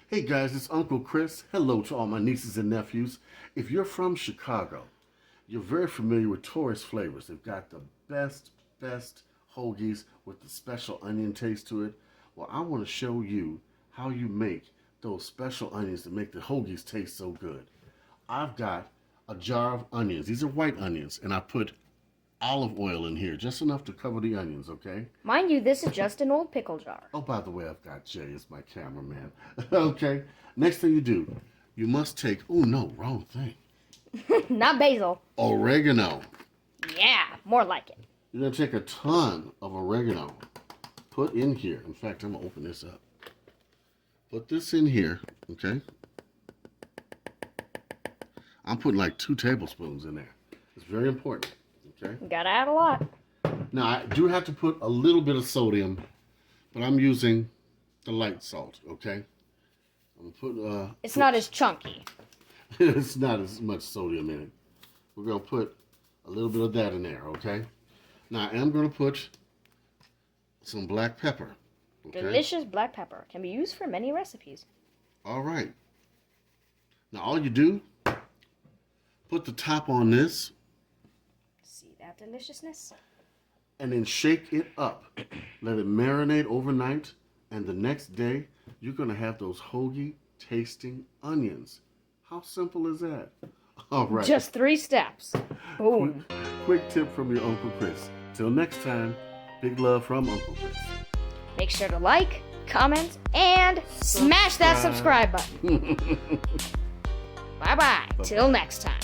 Hey guys, it's Uncle Chris. Hello to all my nieces and nephews. If you're from Chicago, you're very familiar with Taurus Flavors. They've got the best hoagies with the special onion taste to it. Well, I want to show you how you make those special onions that make the hoagies taste so good. I've got a jar of onions. These are white onions, and I put olive oil in here, just enough to cover the onions, okay? Mind you, this is just an old pickle jar. Oh, by the way, I've got Jay as my cameraman. Okay, next thing you do, you must take, oh no, wrong thing. Not basil. Oregano. Yeah, more like it. You're gonna take a ton of oregano, put in here. In fact, I'm gonna open this up. Put this in here, okay? I'm putting like 2 tablespoons in there. It's very important, okay? You gotta add a lot. Now, I do have to put a little bit of sodium, but I'm using the light salt, okay? I'm gonna put, It's not as chunky. it's not as much sodium in it. We're gonna put a little bit of that in there, okay? Now, I am gonna put some black pepper, okay? Delicious black pepper can be used for many recipes. All right. Now, all you do, put the top on this, See that deliciousness? and then shake it up. Let it marinate overnight, and the next day, you're gonna have those hoagie tasting onions. How simple is that? All right. Just 3 steps. Boom. Quick tip from your Uncle Chris. Till next time, big love from Uncle Chris. Make sure to like, comment, and smash that subscribe button. Bye-bye. Till next time.